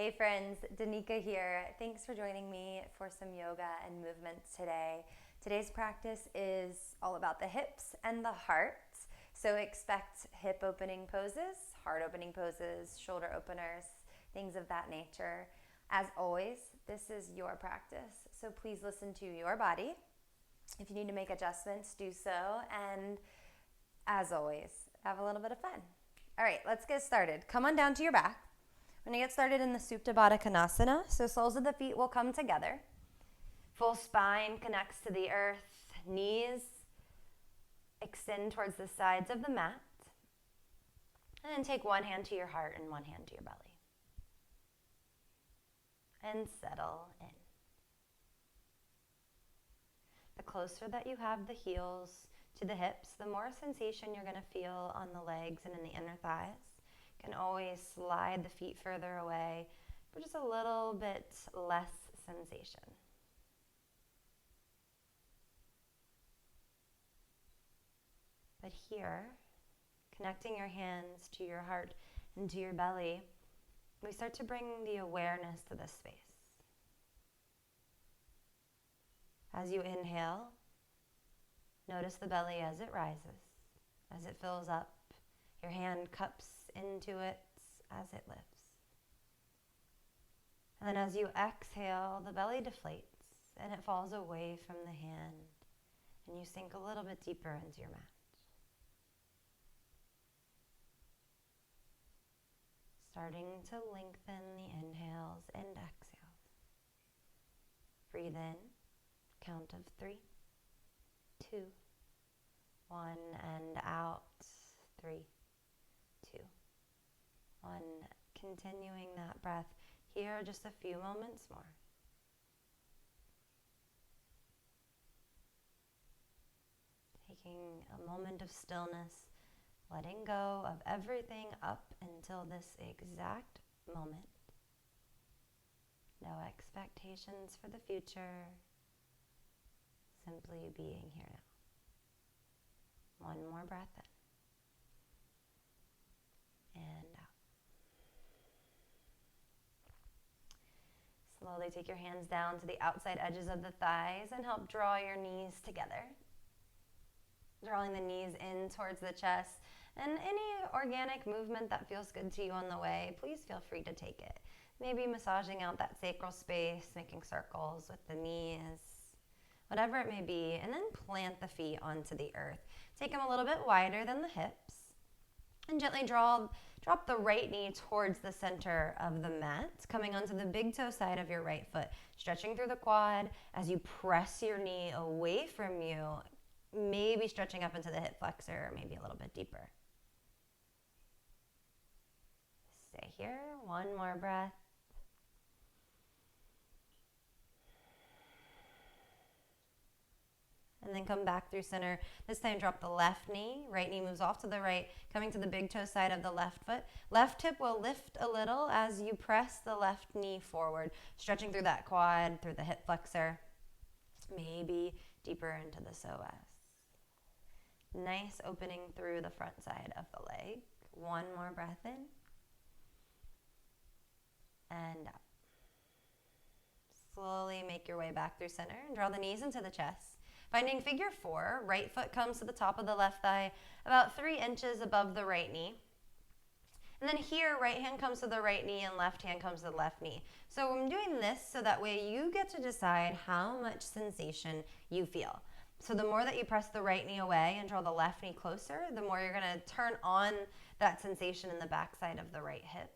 Hey friends, Danica here. Thanks for joining me for some yoga and movement today. Today's practice is all about the hips and the heart. So expect hip opening poses, heart opening poses, shoulder openers, things of that nature. As always, this is your practice, so please listen to your body. If you need to make adjustments, do so. And as always, have a little bit of fun. All right, let's get started. Come on down to your back. We're going to get started in the Supta Baddha Konasana. So soles of the feet will come together. Full spine connects to the earth. Knees extend towards the sides of the mat. And then take one hand to your heart and one hand to your belly. And settle in. The closer that you have the heels to the hips, the more sensation you're going to feel on the legs and in the inner thighs. Can always slide the feet further away for just a little bit less sensation. But here, connecting your hands to your heart and to your belly, we start to bring the awareness to this space. As you inhale, notice the belly as it rises, as it fills up. Your hand cups into it as it lifts. And then as you exhale, the belly deflates and it falls away from the hand and you sink a little bit deeper into your mat. Starting to lengthen the inhales and exhales. Breathe in, count of 3, 2, 1, and out, 3, 2, 1. Continuing that breath here just a few moments more. Taking a moment of stillness, letting go of everything up until this exact moment. No expectations for the future, simply being here now. One more breath in. And out. Slowly take your hands down to the outside edges of the thighs and help draw your knees together. Drawing the knees in towards the chest. And any organic movement that feels good to you on the way, please feel free to take it. Maybe massaging out that sacral space, making circles with the knees, whatever it may be. And then plant the feet onto the earth. Take them a little bit wider than the hips. And gently drop the right knee towards the center of the mat, coming onto the big toe side of your right foot, stretching through the quad as you press your knee away from you, maybe stretching up into the hip flexor, or maybe a little bit deeper. Stay here, one more breath. And then come back through center. This time drop the left knee. Right knee moves off to the right, coming to the big toe side of the left foot. Left hip will lift a little as you press the left knee forward, stretching through that quad, through the hip flexor, maybe deeper into the psoas. Nice opening through the front side of the leg. One more breath in. And out. Slowly make your way back through center and draw the knees into the chest. Finding figure 4, right foot comes to the top of the left thigh, about 3 inches above the right knee. And then here, right hand comes to the right knee and left hand comes to the left knee. So I'm doing this so that way you get to decide how much sensation you feel. So the more that you press the right knee away and draw the left knee closer, the more you're going to turn on that sensation in the backside of the right hip.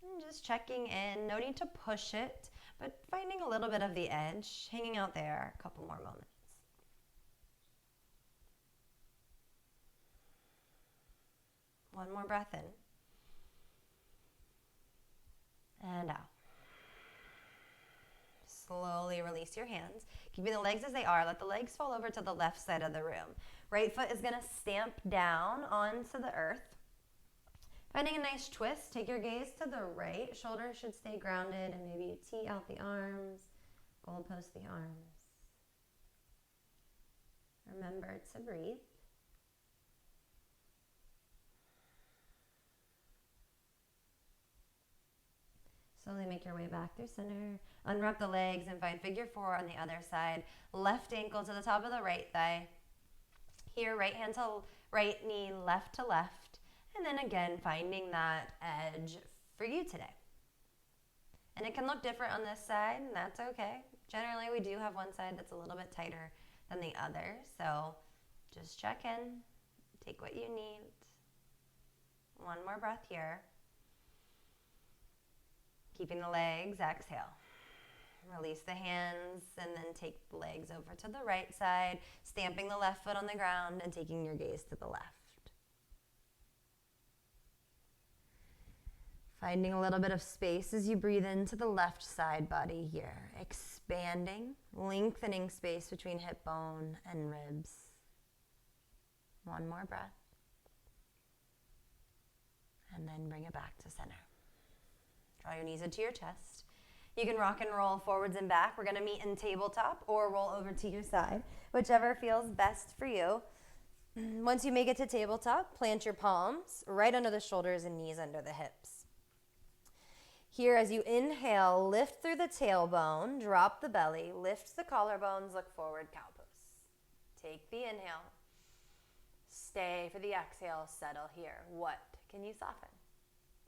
And just checking in, no need to push it, but finding a little bit of the edge, hanging out there a couple more moments. One more breath in. And out. Slowly release your hands. Keeping the legs as they are. Let the legs fall over to the left side of the room. Right foot is going to stamp down onto the earth. Finding a nice twist, take your gaze to the right. Shoulders should stay grounded and maybe you tee out the arms, goalpost the arms. Remember to breathe. Slowly make your way back through center. Unwrap the legs and find figure 4 on the other side. Left ankle to the top of the right thigh. Here, right hand to right knee, left to left. And then again, finding that edge for you today. And it can look different on this side, and that's okay. Generally, we do have one side that's a little bit tighter than the other. So just check in. Take what you need. One more breath here. Keeping the legs, exhale. Release the hands and then take the legs over to the right side, stamping the left foot on the ground and taking your gaze to the left. Finding a little bit of space as you breathe into the left side body here. Expanding, lengthening space between hip bone and ribs. One more breath. And then bring it back to center. Draw your knees into your chest. You can rock and roll forwards and back. We're going to meet in tabletop or roll over to your side, whichever feels best for you. Once you make it to tabletop, plant your palms right under the shoulders and knees under the hips. Here, as you inhale, lift through the tailbone, drop the belly, lift the collarbones, look forward, cow pose. Take the inhale. Stay for the exhale, settle here. What can you soften?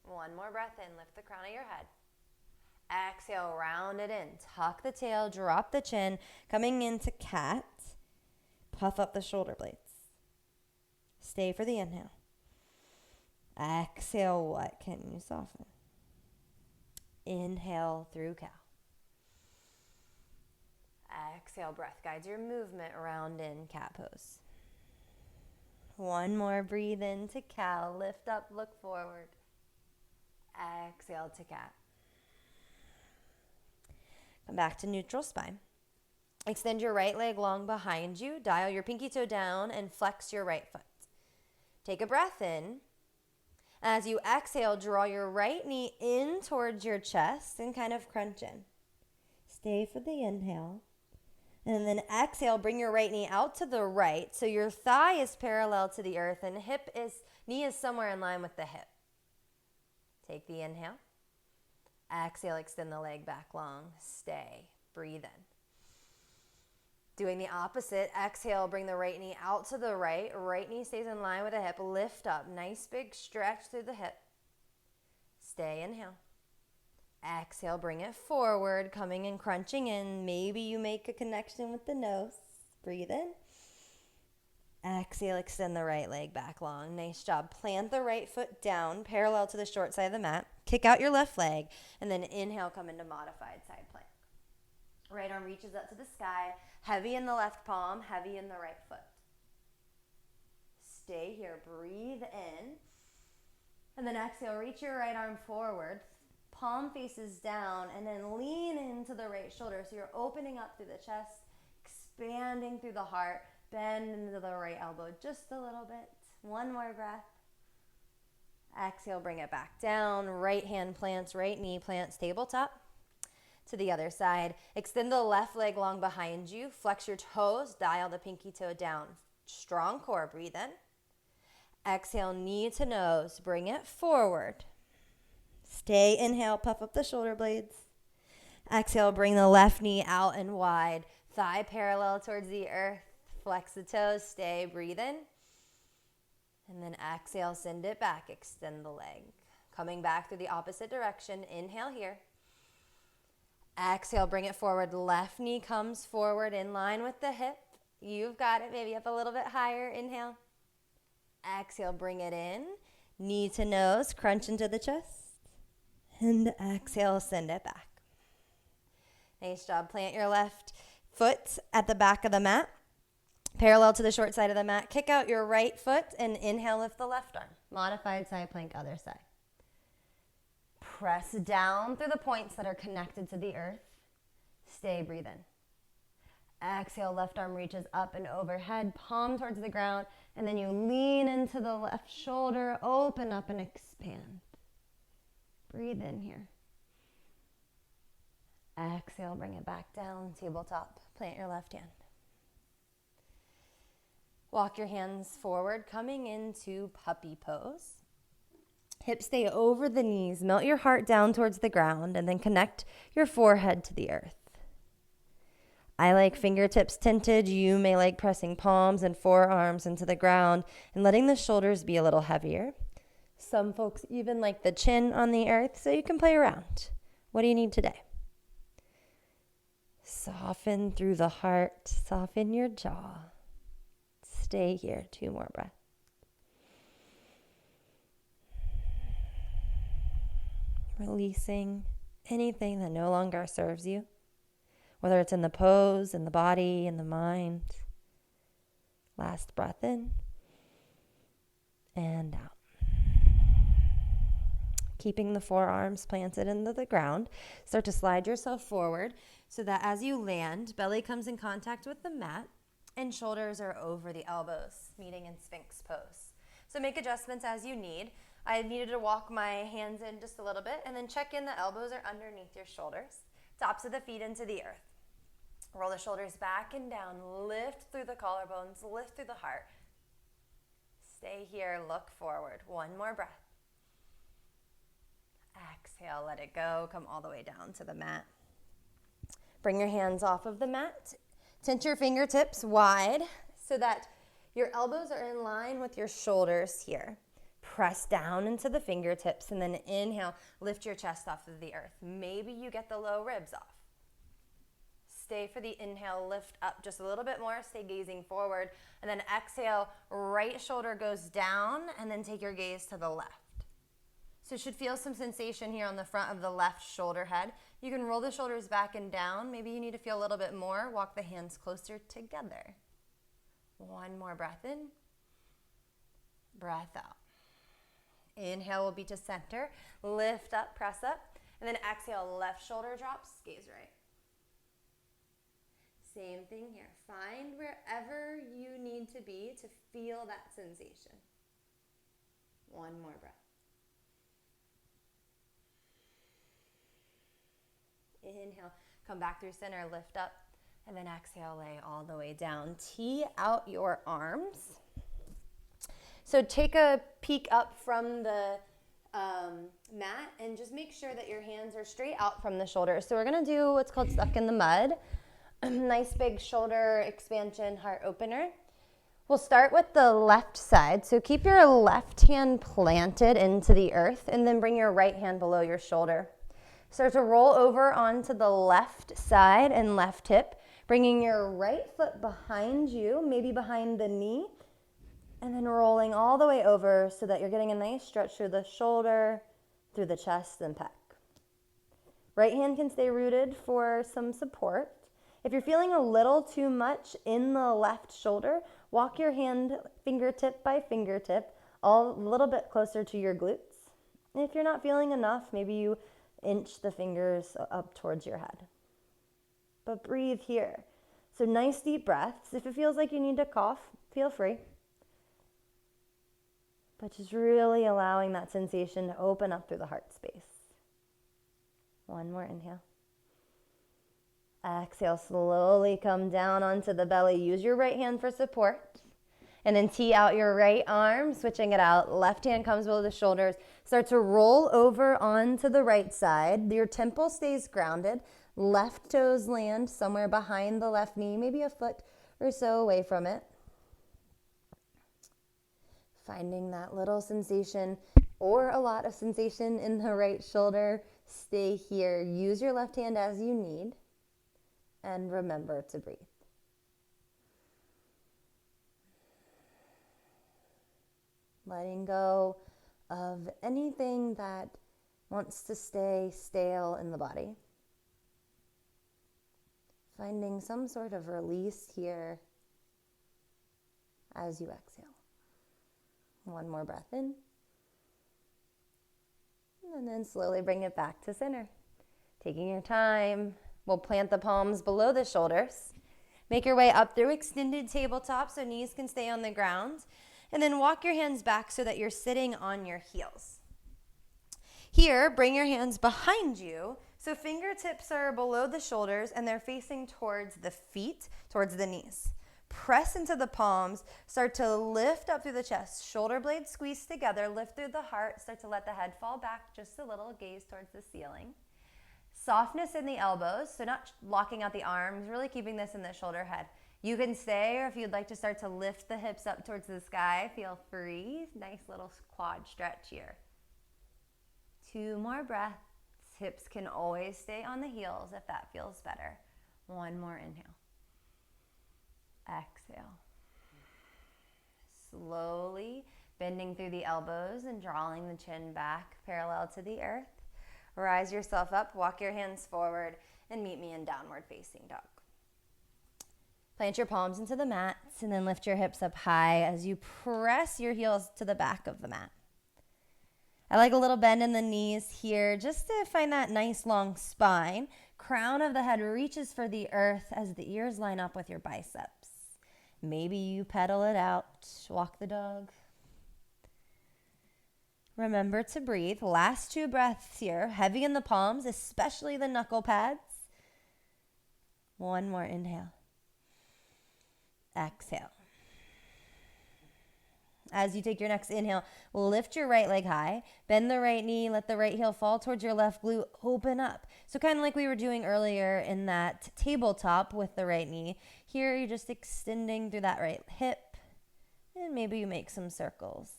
One more breath in, lift the crown of your head. Exhale, round it in. Tuck the tail, drop the chin. Coming into cat. Puff up the shoulder blades. Stay for the inhale. Exhale, what can you soften? Inhale through cow. Exhale, breath guides your movement around in cat pose. One more, breathe into cow. Lift up, look forward. Exhale to cat. Come back to neutral spine. Extend your right leg long behind you. Dial your pinky toe down and flex your right foot. Take a breath in. As you exhale, draw your right knee in towards your chest and kind of crunch in. Stay for the inhale. And then exhale, bring your right knee out to the right so your thigh is parallel to the earth and knee is somewhere in line with the hip. Take the inhale. Exhale, extend the leg back long. Stay. Breathe in. Doing the opposite, exhale, bring the right knee out to the right. Right knee stays in line with the hip. Lift up. Nice big stretch through the hip. Stay. Inhale. Exhale, bring it forward, coming and crunching in. Maybe you make a connection with the nose. Breathe in. Exhale, extend the right leg back long. Nice job. Plant the right foot down, parallel to the short side of the mat. Kick out your left leg, and then inhale, come into modified side plank. Right arm reaches up to the sky. Heavy in the left palm, heavy in the right foot. Stay here. Breathe in. And then exhale, reach your right arm forward. Palm faces down, and then lean into the right shoulder. So you're opening up through the chest, expanding through the heart. Bend into the right elbow just a little bit. One more breath. Exhale, bring it back down. Right hand plants, right knee plants, tabletop. To the other side. Extend the left leg long behind you. Flex your toes. Dial the pinky toe down. Strong core. Breathe in. Exhale, knee to nose. Bring it forward. Stay. Inhale. Puff up the shoulder blades. Exhale, bring the left knee out and wide. Thigh parallel towards the earth. Flex the toes. Stay. Breathe in. And then exhale, send it back. Extend the leg. Coming back through the opposite direction. Inhale here. Exhale, bring it forward. Left knee comes forward in line with the hip. You've got it. Maybe up a little bit higher. Inhale. Exhale, bring it in. Knee to nose. Crunch into the chest. And exhale, send it back. Nice job. Plant your left foot at the back of the mat. Parallel to the short side of the mat. Kick out your right foot and inhale, lift the left arm. Modified side plank, other side. Press down through the points that are connected to the earth. Stay, breathe in. Exhale, left arm reaches up and overhead, palm towards the ground, and then you lean into the left shoulder, open up and expand. Breathe in here. Exhale, bring it back down, tabletop. Plant your left hand. Walk your hands forward, coming into puppy pose. Hips stay over the knees. Melt your heart down towards the ground and then connect your forehead to the earth. I like fingertips tinted. You may like pressing palms and forearms into the ground and letting the shoulders be a little heavier. Some folks even like the chin on the earth, so you can play around. What do you need today? Soften through the heart. Soften your jaw. Stay here. 2 more breaths. Releasing anything that no longer serves you, whether it's in the pose, in the body, in the mind. Last breath in and out. Keeping the forearms planted into the ground, start to slide yourself forward so that as you land, belly comes in contact with the mat and shoulders are over the elbows, meeting in Sphinx pose. So make adjustments as you need. I needed to walk my hands in just a little bit and then check in the elbows are underneath your shoulders. Tops of the feet into the earth. Roll the shoulders back and down. Lift through the collarbones. Lift through the heart. Stay here. Look forward. 1 more breath. Exhale. Let it go. Come all the way down to the mat. Bring your hands off of the mat. Tint your fingertips wide so that your elbows are in line with your shoulders here. Press down into the fingertips and then inhale, lift your chest off of the earth. Maybe you get the low ribs off. Stay for the inhale, lift up just a little bit more, stay gazing forward, and then exhale, right shoulder goes down, and then take your gaze to the left. So you should feel some sensation here on the front of the left shoulder head. You can roll the shoulders back and down. Maybe you need to feel a little bit more. Walk the hands closer together. 1 more breath in, breath out. Inhale will be to center, lift up, press up, and then exhale, left shoulder drops, gaze right. Same thing here. Find wherever you need to be to feel that sensation. 1 more breath. Inhale, come back through center, lift up, and then exhale, lay all the way down. Tee out your arms. So take a peek up from the mat and just make sure that your hands are straight out from the shoulders. So we're going to do what's called stuck in the mud. Nice big shoulder expansion, heart opener. We'll start with the left side. So keep your left hand planted into the earth and then bring your right hand below your shoulder. Start to roll over onto the left side and left hip, bringing your right foot behind you, maybe behind the knee, and then rolling all the way over so that you're getting a nice stretch through the shoulder, through the chest and pec. Right hand can stay rooted for some support. If you're feeling a little too much in the left shoulder, walk your hand fingertip by fingertip a little bit closer to your glutes. And if you're not feeling enough, maybe you inch the fingers up towards your head. But breathe here. So nice deep breaths. If it feels like you need to cough, feel free. But just really allowing that sensation to open up through the heart space. 1 more inhale. Exhale, slowly come down onto the belly. Use your right hand for support. And then tee out your right arm, switching it out. Left hand comes below the shoulders. Start to roll over onto the right side. Your temple stays grounded. Left toes land somewhere behind the left knee, maybe a foot or so away from it. Finding that little sensation or a lot of sensation in the right shoulder. Stay here. Use your left hand as you need. And remember to breathe. Letting go of anything that wants to stay stale in the body. Finding some sort of release here as you exhale. 1 more breath in. And then slowly bring it back to center. Taking your time. We'll plant the palms below the shoulders. Make your way up through extended tabletop so knees can stay on the ground. And then walk your hands back so that you're sitting on your heels. Here, bring your hands behind you so fingertips are below the shoulders and they're facing towards the feet, towards the knees. Press into the palms. Start to lift up through the chest. Shoulder blades squeeze together. Lift through the heart. Start to let the head fall back just a little. Gaze towards the ceiling. Softness in the elbows, so not locking out the arms, really keeping this in the shoulder head. You can stay, or if you'd like to start to lift the hips up towards the sky, feel free. Nice little quad stretch here. 2 more breaths. Hips can always stay on the heels if that feels better. 1 more inhale. Exhale. Slowly bending through the elbows and drawing the chin back parallel to the earth. Rise yourself up, walk your hands forward, and meet me in downward facing dog. Plant your palms into the mats and then lift your hips up high as you press your heels to the back of the mat. I like a little bend in the knees here just to find that nice long spine. Crown of the head reaches for the earth as the ears line up with your biceps. Maybe you pedal it out, walk the dog. Remember to breathe. Last 2 breaths here. Heavy in the palms, especially the knuckle pads. 1 more inhale. Exhale. As you take your next inhale, lift your right leg high. Bend the right knee. Let the right heel fall towards your left glute. Open up. So kind of like we were doing earlier in that tabletop with the right knee. Here you're just extending through that right hip. And maybe you make some circles.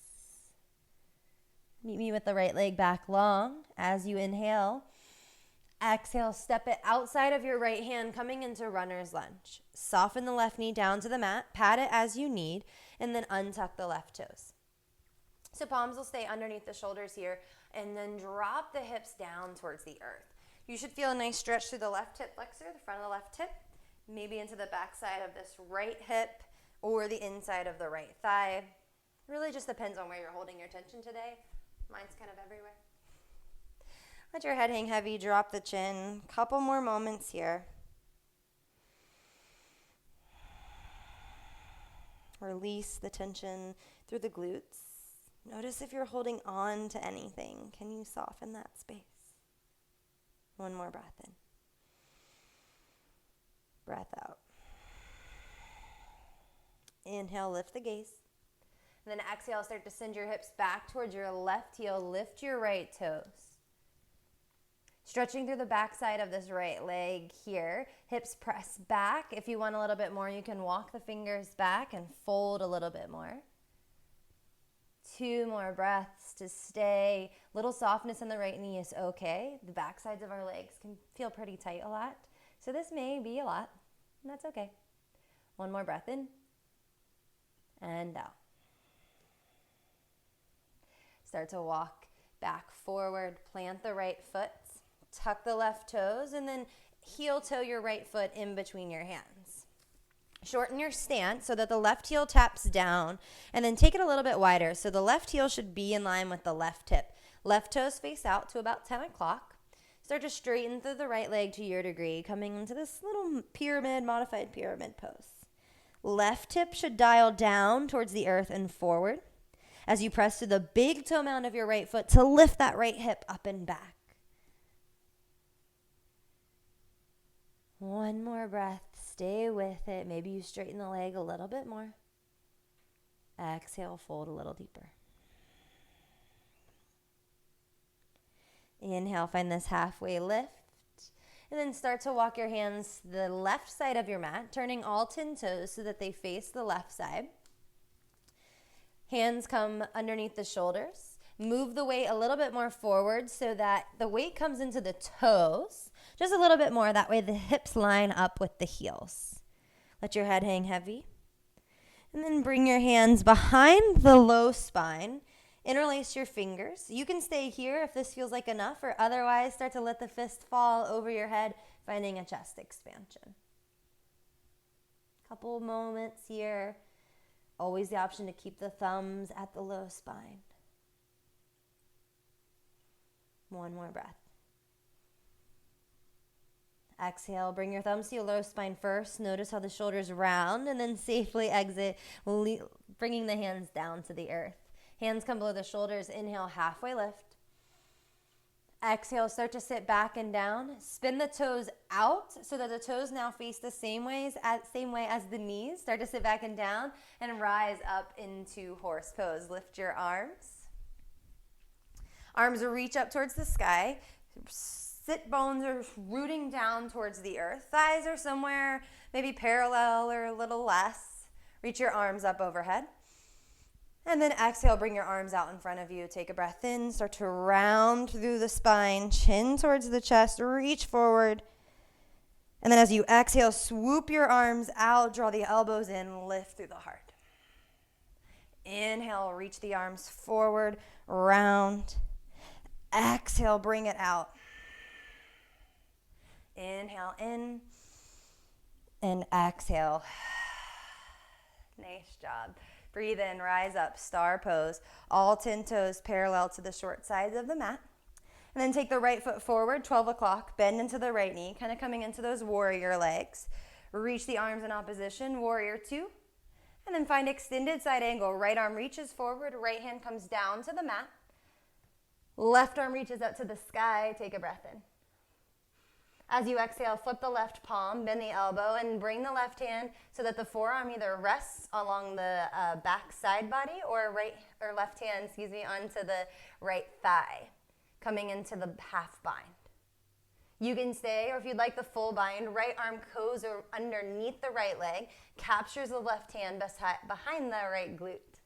Meet me with the right leg back long as you inhale. Exhale, step it outside of your right hand, coming into runner's lunge. Soften the left knee down to the mat, pat it as you need, and then untuck the left toes. So palms will stay underneath the shoulders here, and then drop the hips down towards the earth. You should feel a nice stretch through the left hip flexor, the front of the left hip, maybe into the back side of this right hip, or the inside of the right thigh. Really just depends on where you're holding your tension today. Mine's kind of everywhere. Let your head hang heavy, drop the chin. Couple more moments here. Release the tension through the glutes. Notice if you're holding on to anything. Can you soften that space? 1 more breath in. Breath out. Inhale, lift the gaze. And then exhale, start to send your hips back towards your left heel. Lift your right toes. Stretching through the back side of this right leg here. Hips press back. If you want a little bit more, you can walk the fingers back and fold a little bit more. 2 more breaths to stay. Little softness in the right knee is okay. The back sides of our legs can feel pretty tight a lot. So this may be a lot, and that's okay. 1 more breath in and out. Start to walk back forward, plant the right foot, tuck the left toes, and then heel toe your right foot in between your hands. Shorten your stance so that the left heel taps down, and then take it a little bit wider. So the left heel should be in line with the left hip. Left toes face out to about 10 o'clock. Start to straighten through the right leg to your degree, coming into this little pyramid, modified pyramid pose. Left hip should dial down towards the earth and forward as you press to the big toe mound of your right foot to lift that right hip up and back. 1 more breath. Stay with it. Maybe you straighten the leg a little bit more. Exhale, fold a little deeper. Inhale, find this halfway lift. And then start to walk your hands to the left side of your mat, turning all 10 toes so that they face the left side. Hands come underneath the shoulders. Move the weight a little bit more forward so that the weight comes into the toes. Just a little bit more. That way the hips line up with the heels. Let your head hang heavy. And then bring your hands behind the low spine. Interlace your fingers. You can stay here if this feels like enough, or otherwise start to let the fist fall over your head, finding a chest expansion. Couple moments here. Always the option to keep the thumbs at the low spine. 1 more breath. Exhale, bring your thumbs to your low spine first. Notice how the shoulders round, and then safely exit, bringing the hands down to the earth. Hands come below the shoulders. Inhale, halfway lift. Exhale, start to sit back and down. Spin the toes out so that the toes now face the same way as the knees. Start to sit back and down and rise up into horse pose. Lift your arms. Arms reach up towards the sky. Sit bones are rooting down towards the earth. Thighs are somewhere maybe parallel or a little less. Reach your arms up overhead. And then exhale, bring your arms out in front of you. Take a breath in, start to round through the spine, chin towards the chest, reach forward. And then as you exhale, swoop your arms out, draw the elbows in, lift through the heart. Inhale, reach the arms forward, round. Exhale, bring it out. Inhale in and exhale. Nice job. Breathe in, rise up, star pose. All 10 toes parallel to the short sides of the mat. And then take the right foot forward, 12 o'clock, bend into the right knee, kind of coming into those warrior legs. Reach the arms in opposition, warrior 2. And then find extended side angle. Right arm reaches forward, right hand comes down to the mat. Left arm reaches up to the sky, take a breath in. As you exhale, flip the left palm, bend the elbow, and bring the left hand so that the forearm either rests along the back side body or left hand, onto the right thigh, coming into the half bind. You can stay, or if you'd like the full bind, right arm goes underneath the right leg, captures the left hand behind the right glute.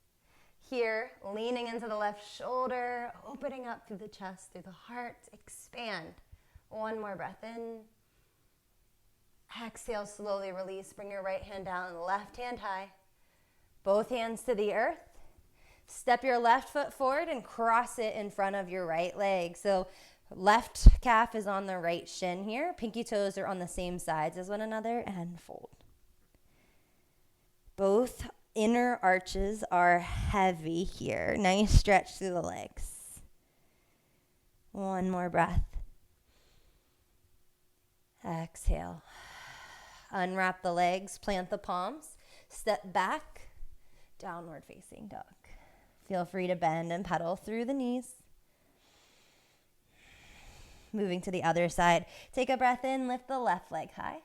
Here, leaning into the left shoulder, opening up through the chest, through the heart, expand. One more breath in. Exhale, slowly release. Bring your right hand down, left hand high. Both hands to the earth. Step your left foot forward and cross it in front of your right leg. So left calf is on the right shin here. Pinky toes are on the same sides as one another, and fold. Both inner arches are heavy here. Nice stretch through the legs. One more breath. Exhale. Unwrap the legs, plant the palms, step back, downward facing dog. Feel free to bend and pedal through the knees. Moving to the other side. Take a breath in, lift the left leg high.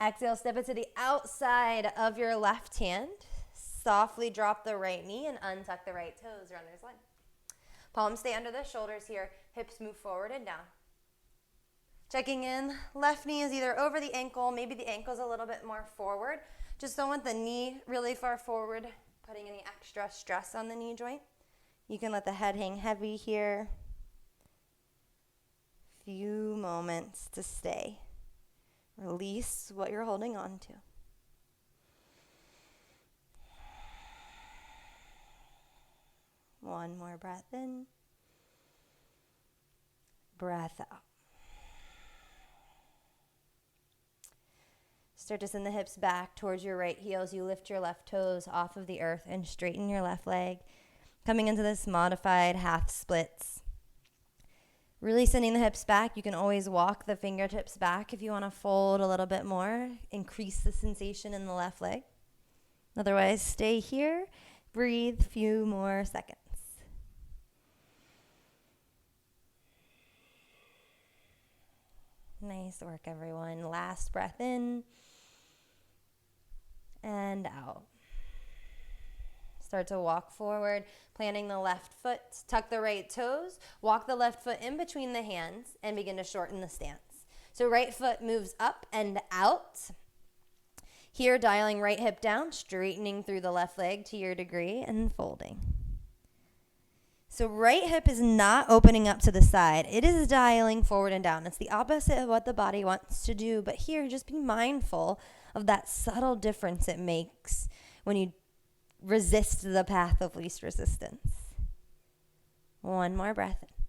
Exhale, step it to the outside of your left hand. Softly drop the right knee and untuck the right toes, runner's line. Palms stay under the shoulders here. Hips move forward and down. Checking in, left knee is either over the ankle, maybe the ankle's a little bit more forward. Just don't want the knee really far forward, putting any extra stress on the knee joint. You can let the head hang heavy here. Few moments to stay. Release what you're holding on to. One more breath in. Breath out. Start to send the hips back towards your right heels. You lift your left toes off of the earth and straighten your left leg. Coming into this modified half splits. Really sending the hips back. You can always walk the fingertips back if you want to fold a little bit more. Increase the sensation in the left leg. Otherwise, stay here. Breathe a few more seconds. Nice work, everyone. Last breath in. And out. Start to walk forward, planting the left foot, tuck the right toes, walk the left foot in between the hands, and begin to shorten the stance. So right foot moves up and out. Here, dialing right hip down, straightening through the left leg to your degree, and folding. So right hip is not opening up to the side. It is dialing forward and down. It's the opposite of what the body wants to do. But here, just be mindful of that subtle difference it makes when you resist the path of least resistance. One more breath in.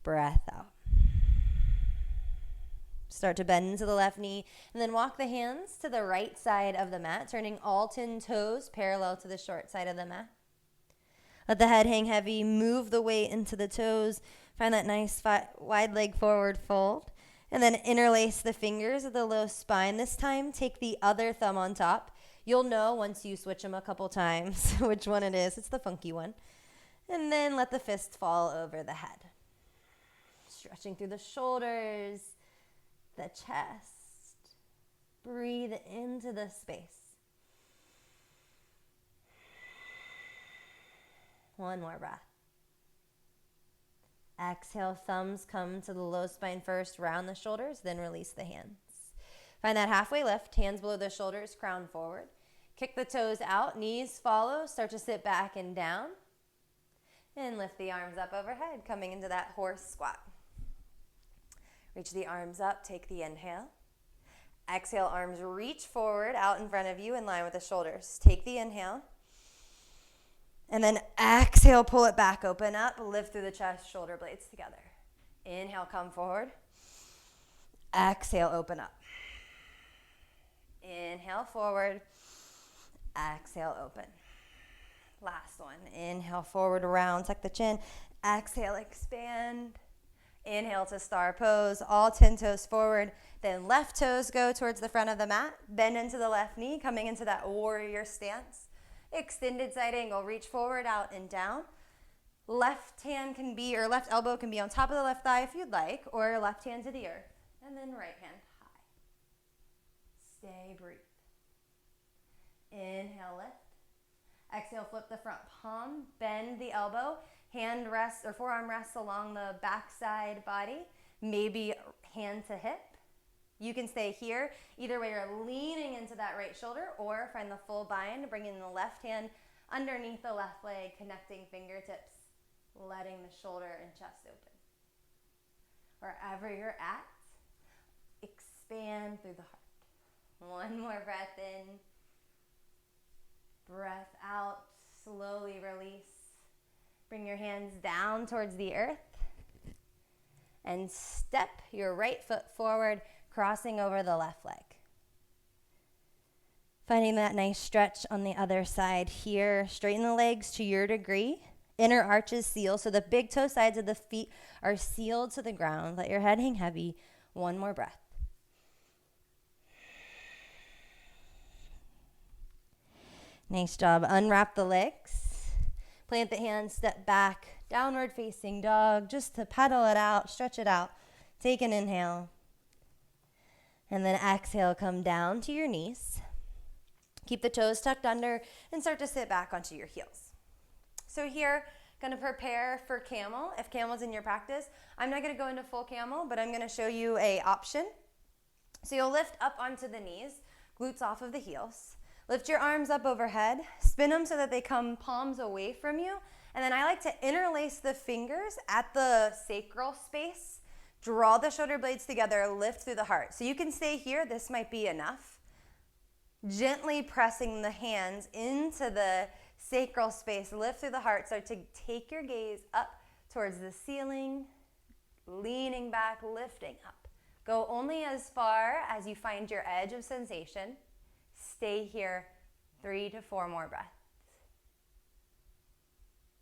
Breath out. Start to bend into the left knee and then walk the hands to the right side of the mat, turning all 10 toes parallel to the short side of the mat. Let the head hang heavy. Move the weight into the toes. Find that nice wide leg forward fold. And then interlace the fingers at the low spine. This time, take the other thumb on top. You'll know once you switch them a couple times which one it is. It's the funky one. And then let the fist fall over the head. Stretching through the shoulders, the chest. Breathe into the space. One more breath. Exhale, thumbs come to the low spine first, round the shoulders, then release the hands. Find that halfway lift, hands below the shoulders, crown forward. Kick the toes out, knees follow, start to sit back and down. And lift the arms up overhead, coming into that horse squat. Reach the arms up, take the inhale. Exhale, arms reach forward, out in front of you, in line with the shoulders. Take the inhale. And then exhale, pull it back, open up, lift through the chest, shoulder blades together. Inhale, come forward. Exhale, open up. Inhale, forward. Exhale, open. Last one. Inhale, forward, round, tuck the chin. Exhale, expand. Inhale to star pose, all 10 toes forward. Then left toes go towards the front of the mat. Bend into the left knee, coming into that warrior stance. Extended side angle, reach forward, out, and down. Left hand can be, or left elbow can be on top of the left thigh if you'd like, or left hand to the earth. And then right hand high. Stay, breathe. Inhale, lift. Exhale, flip the front palm, bend the elbow, hand rests or forearm rests along the backside body, maybe hand to hip. You can stay here. Either way, you're leaning into that right shoulder, or find the full bind, bringing the left hand underneath the left leg, connecting fingertips, letting the shoulder and chest open. Wherever you're at, expand through the heart. One more breath in. Breath out, slowly release. Bring your hands down towards the earth and step your right foot forward, crossing over the left leg. Finding that nice stretch on the other side here. Straighten the legs to your degree. Inner arches seal, so the big toe sides of the feet are sealed to the ground. Let your head hang heavy. One more breath. Nice job. Unwrap the legs. Plant the hands, step back, downward facing dog, just to pedal it out, stretch it out. Take an inhale. And then exhale, come down to your knees. Keep the toes tucked under and start to sit back onto your heels. So here, going to prepare for camel. If camel's in your practice, I'm not going to go into full camel, but I'm going to show you a option. So you'll lift up onto the knees, glutes off of the heels. Lift your arms up overhead, spin them so that they come palms away from you. And then I like to interlace the fingers at the sacral space. Draw the shoulder blades together, lift through the heart. So you can stay here, this might be enough. Gently pressing the hands into the sacral space, lift through the heart. Start to take your gaze up towards the ceiling, leaning back, lifting up. Go only as far as you find your edge of sensation. Stay here 3 to 4 more breaths.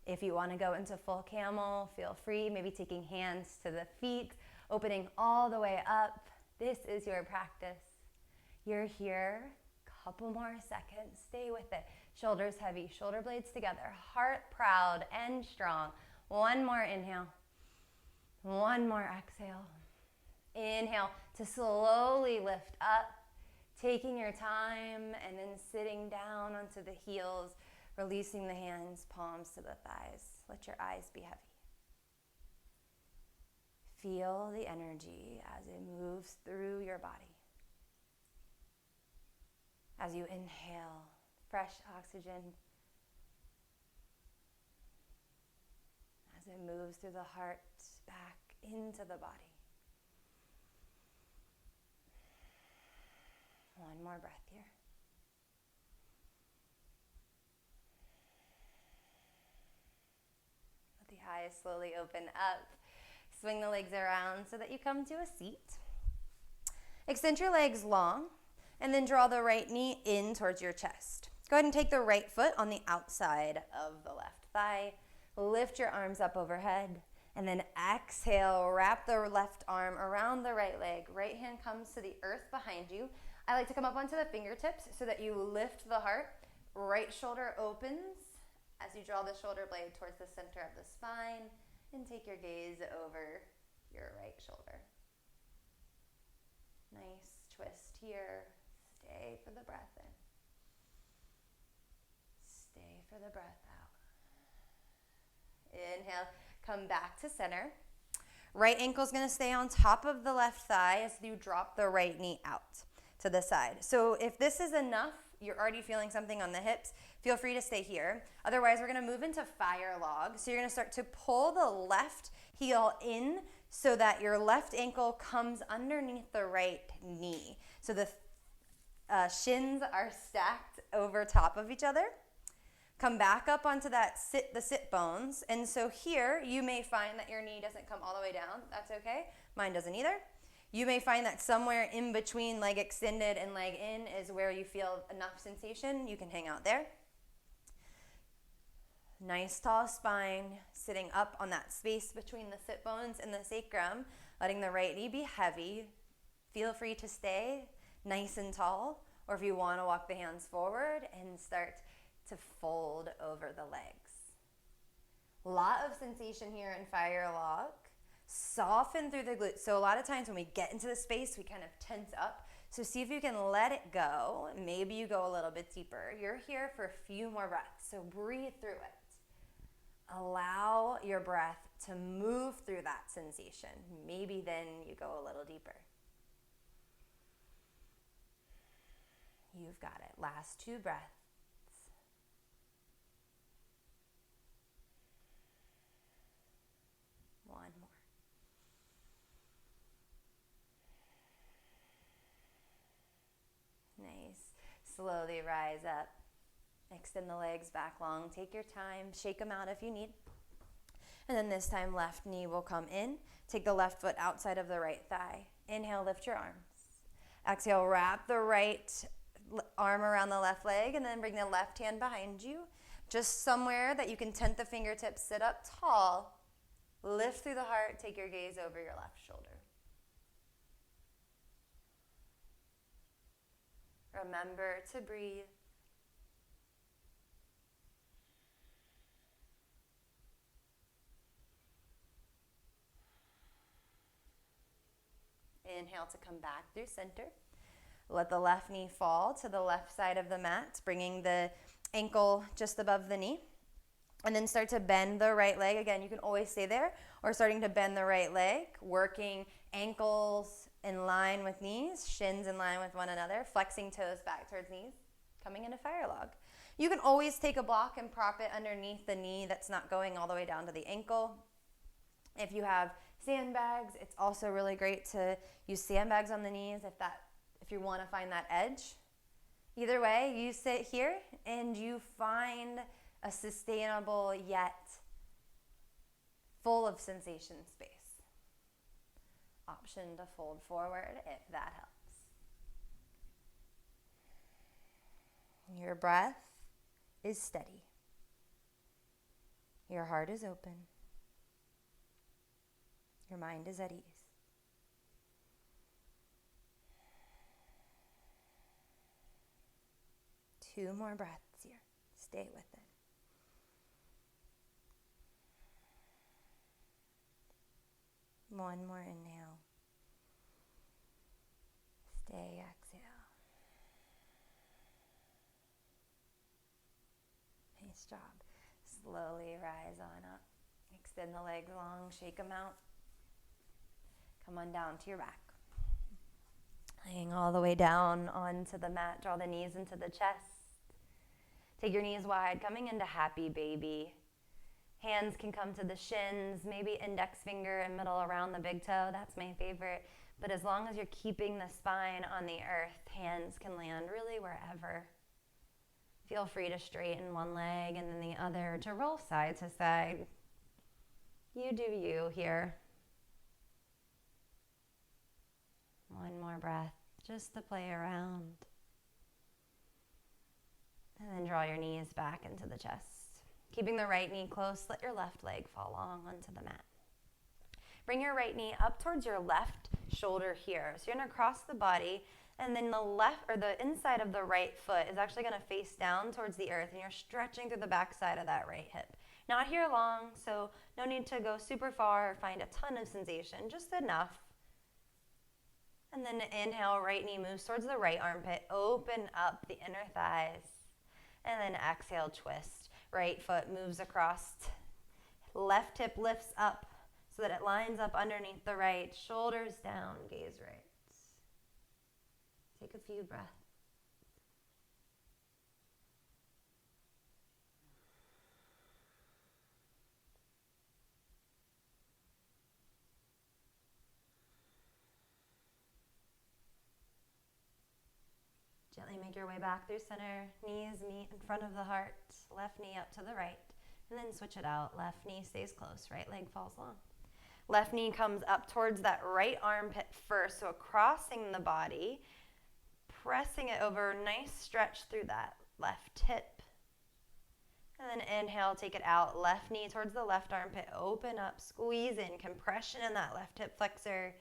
If you want to go into full camel, feel free, maybe taking hands to the feet, opening all the way up. This is your practice. You're here. Couple more seconds. Stay with it. Shoulders heavy, shoulder blades together, heart proud and strong. One more inhale. One more exhale. Inhale to slowly lift up. Taking your time and then sitting down onto the heels, releasing the hands, palms to the thighs. Let your eyes be heavy. Feel the energy as it moves through your body. As you inhale fresh oxygen, as it moves through the heart back into the body. One more breath here. Let the eyes slowly open up. Swing the legs around so that you come to a seat. Extend your legs long and then draw the right knee in towards your chest. Go ahead and take the right foot on the outside of the left thigh. Lift your arms up overhead and then exhale. Wrap the left arm around the right leg. Right hand comes to the earth behind you. I like to come up onto the fingertips so that you lift the heart. Right shoulder opens as you draw the shoulder blade towards the center of the spine, and take your gaze over your right shoulder. Nice twist here. Stay for the breath in. Stay for the breath out. Inhale, come back to center. Right ankle's going to stay on top of the left thigh as you drop the right knee out to the side. So if this is enough, you're already feeling something on the hips, feel free to stay here. Otherwise, we're going to move into fire log. So you're going to start to pull the left heel in so that your left ankle comes underneath the right knee. So the shins are stacked over top of each other. Come back up onto the sit bones. And so here, you may find that your knee doesn't come all the way down. That's okay. Mine doesn't either. You may find that somewhere in between leg extended and leg in is where you feel enough sensation. You can hang out there. Nice tall spine, sitting up on that space between the sit bones and the sacrum, letting the right knee be heavy. Feel free to stay nice and tall, or if you want to walk the hands forward and start to fold over the legs. A lot of sensation here in fire log. Soften through the glutes. So a lot of times when we get into the space, we kind of tense up. So see if you can let it go. Maybe you go a little bit deeper. You're here for a few more breaths, so breathe through it. Allow your breath to move through that sensation. Maybe then you go a little deeper. You've got it. Last 2 breaths. One more. Nice. Slowly rise up. Extend the legs back long. Take your time. Shake them out if you need. And then this time, left knee will come in. Take the left foot outside of the right thigh. Inhale, lift your arms. Exhale, wrap the right arm around the left leg, and then bring the left hand behind you. Just somewhere that you can tent the fingertips, sit up tall. Lift through the heart. Take your gaze over your left shoulder. Remember to breathe. Inhale to come back through center. Let the left knee fall to the left side of the mat, bringing the ankle just above the knee. And then start to bend the right leg. Again, you can always stay there, or starting to bend the right leg, working ankles in line with knees, shins in line with one another, flexing toes back towards knees, coming into fire log. You can always take a block and prop it underneath the knee that's not going all the way down to the ankle. If you have sandbags, it's also really great to use sandbags on the knees if you want to find that edge. Either way, you sit here and you find a sustainable yet full of sensation space. Option to fold forward if that helps. Your breath is steady. Your heart is open. Your mind is at ease. Two more breaths here. Stay with it. One more inhale. Stay, exhale. Nice job. Slowly rise on up. Extend the legs long, shake them out. Come on down to your back. Laying all the way down onto the mat. Draw the knees into the chest. Take your knees wide, coming into happy baby. Hands can come to the shins, maybe index finger and middle around the big toe. That's my favorite. But as long as you're keeping the spine on the earth, hands can land really wherever. Feel free to straighten one leg and then the other to roll side to side. You do you here. One more breath, just to play around. And then draw your knees back into the chest. Keeping the right knee close, let your left leg fall long onto the mat. Bring your right knee up towards your left shoulder here. So you're going to cross the body, and then the inside of the right foot is actually going to face down towards the earth, and you're stretching through the back side of that right hip. Not here long, so no need to go super far or find a ton of sensation, just enough. And then inhale, right knee moves towards the right armpit. Open up the inner thighs. And then exhale, twist. Right foot moves across. Left hip lifts up so that it lines up underneath the right. Shoulders down, gaze right. Take a few breaths. Gently make your way back through center. Knees meet in front of the heart. Left knee up to the right. And then switch it out. Left knee stays close. Right leg falls long. Left knee comes up towards that right armpit first. So crossing the body. Pressing it over. Nice stretch through that left hip. And then inhale, take it out. Left knee towards the left armpit. Open up. Squeeze in. Compression in that left hip flexor.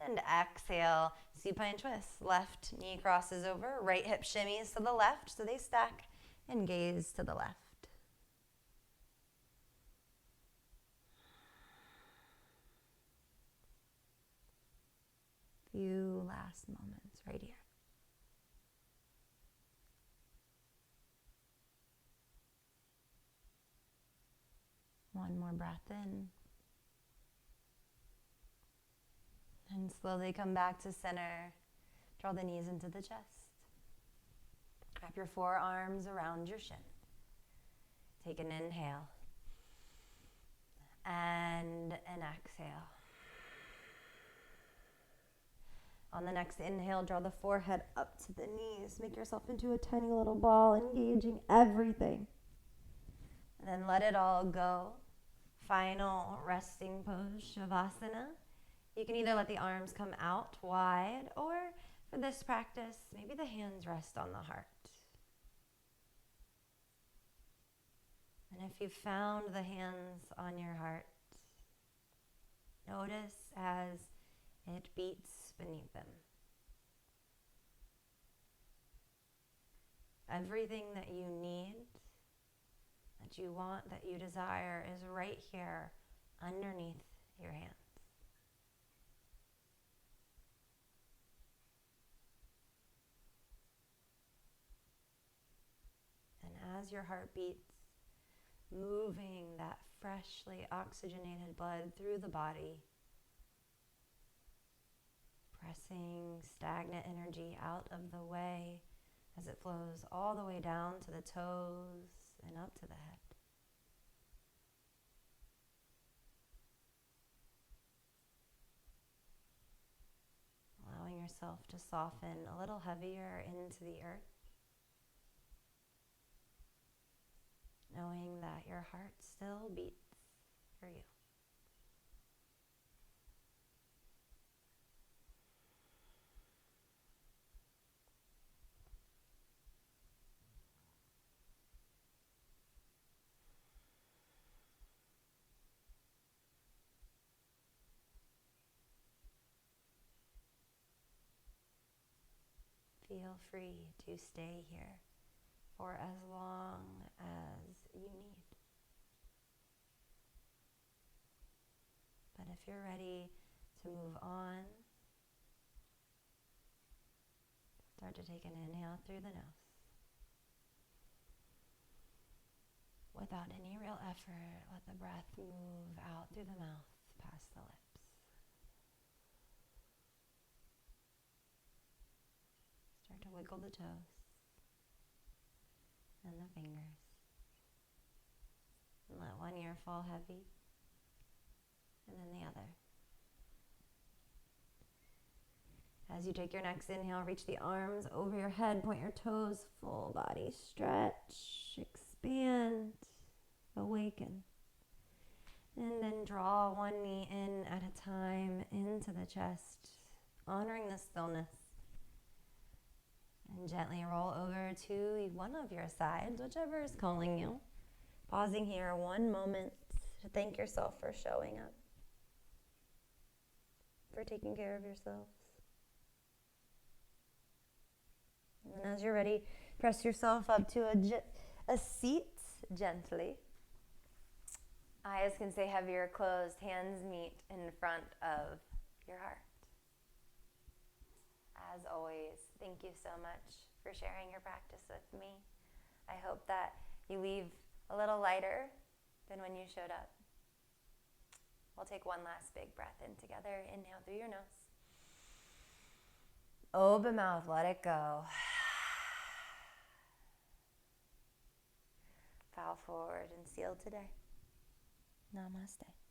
And exhale, supine twist. Left knee crosses over, right hip shimmies to the left, so they stack, and gaze to the left. Few last moments right here. One more breath in. And slowly come back to center. Draw the knees into the chest. Wrap your forearms around your shin. Take an inhale. And an exhale. On the next inhale, draw the forehead up to the knees. Make yourself into a tiny little ball, engaging everything. And then let it all go. Final resting pose, Shavasana. You can either let the arms come out wide, or for this practice, maybe the hands rest on the heart. And if you've found the hands on your heart, notice as it beats beneath them. Everything that you need, that you want, that you desire is right here underneath your hands. As your heart beats, moving that freshly oxygenated blood through the body, pressing stagnant energy out of the way as it flows all the way down to the toes and up to the head. Allowing yourself to soften a little heavier into the earth. Knowing that your heart still beats for you. Feel free to stay here for as long as you need. But if you're ready to move on, start to take an inhale through the nose. Without any real effort, let the breath move out through the mouth, past the lips. Start to wiggle the toes and the fingers. And let one ear fall heavy, and then the other. As you take your next inhale, reach the arms over your head, point your toes, full body stretch, expand, awaken. And then draw one knee in at a time into the chest, honoring the stillness. And gently roll over to one of your sides, whichever is calling you. Pausing here one moment to thank yourself for showing up, for taking care of yourselves. And as you're ready, press yourself up to a seat gently. Eyes can stay heavy or closed. Hands meet in front of your heart. As always, thank you so much for sharing your practice with me. I hope that you leave a little lighter than when you showed up. We'll take one last big breath in together. Inhale through your nose. Open mouth, let it go. Bow forward and seal today. Namaste.